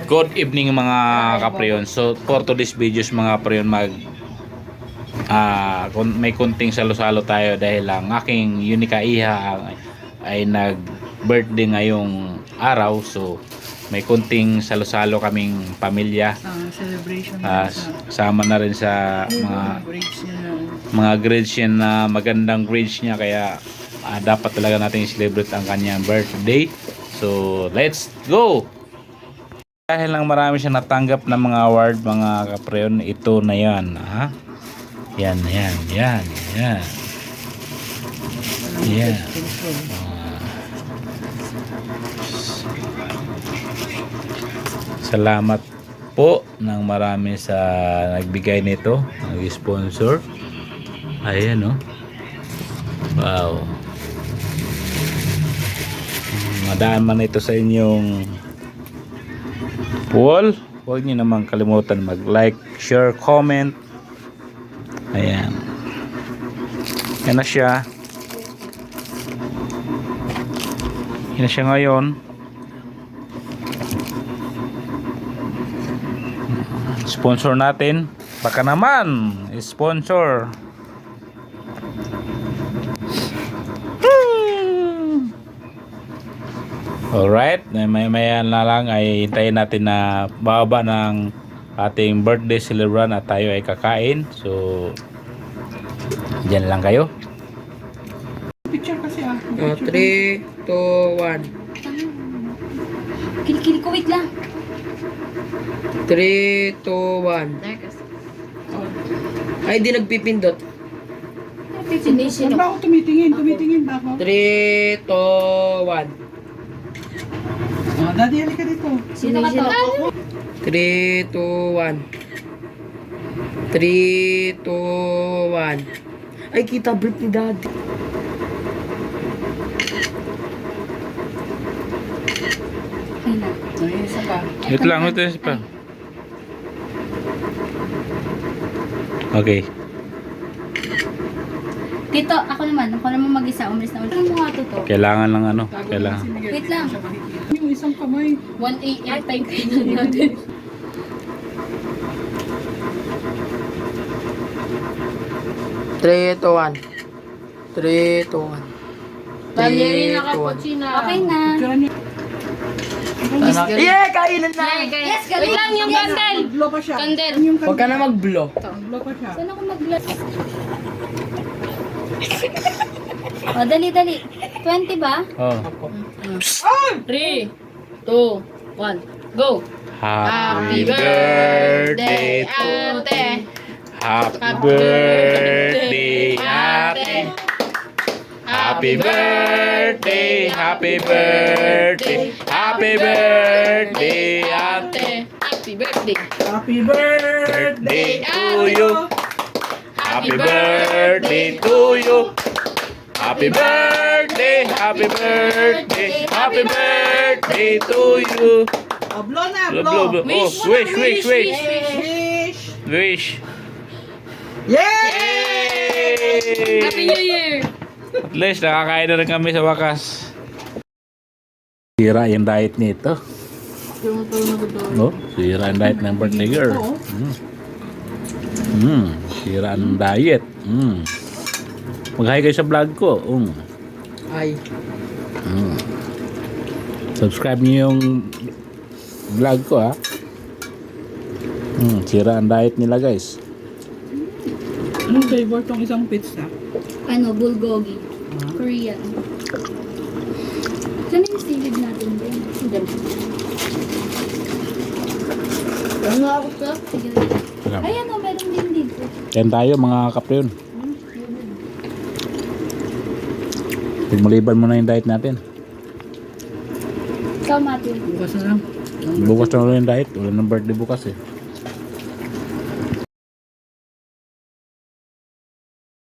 Good evening mga kapreyon. So for today's videos mga kapreyon, may kunting salo-salo tayo dahil ang aking Yunika Iha ay nag birthday ngayong araw. So may kunting salo-salo kaming pamilya, celebration sama na rin sa mga grades niya na magandang grades niya, kaya dapat talaga natin i-celebrate ang kanyang birthday. So let's go. Dahil lang marami siya natanggap ng mga award mga kapreyon, ito na yan, ha? Yan. Salamat po ng marami sa nagbigay nito, nag-sponsor. Ayan, oh. Wow. Madaan man ito sa inyong wall. Huwag niyo naman kalimutan mag-like, share, comment. Ayan. Yan na siya. Yan na siya ngayon. Sponsor natin. Baka naman sponsor. Alright, maya na lang ay hintayin natin na bababa ng ating birthday celebrant at tayo ay kakain. So, dyan lang kayo. Picture kasi 3, 2, 1. Kilikili ko, wait lang. 3, 2, 1. Ay, di nagpipindot. Saan ba ako tumitingin? Tumitingin ba ako? 3, 2, 1. Daddy, halika dito. Sino ka to? 3, 2, 1. 3, 2, 1. Ay, kita brief ni Daddy. Ay, isa pa. Ito lang, ito pa. Okay. Tito, ako naman mag-isa. Umalis na ulit. Ano mga to? Kailangan lang ano. Kailangan. Wait lang. Yung isang kamay. 1 AM time kayo natin. 3, 2, 1. 3, 2, 1. Valeri na cappuccino. Okay na. Yeah, kainan na! Yes, galing. Wait lang yung candle. Blow pa siya. Candle. Huwag ka na mag-blow. Blow pa siya. Saan ako mag-glass? O, dali. 20 ba? Oh. 3, 2, 1, go! Happy birthday to ate! Happy birthday, ate. Happy birthday, happy birthday, happy birthday, ate. Happy birthday! Happy birthday To you. Happy birthday to you. Happy birthday, happy birthday, happy birthday to you. Oh, blow na, Blow. blow. Oh, wish. Wish. Yay! Happy New Year! At least nakakain na rin kami sa wakas. Sira yung diet nito. No? Sira ang diet ng birthday girl. Sira ang diet. Mag-hi kayo sa vlog ko. Ay. Subscribe niyo yung vlog ko, ha. Sira ang diet nila, guys. Anong flavor tong isang pizza? Bulgogi. Korean. Saan yung silid natin din? Ano ako to? Sige. Ay, meron din dito. Kain tayo mga kapreyon. Maliban mo na yung diet natin. Ikaw, Matthew. Bukas na lang. Bukas na lang yung diet. Wala ng birthday bukas eh.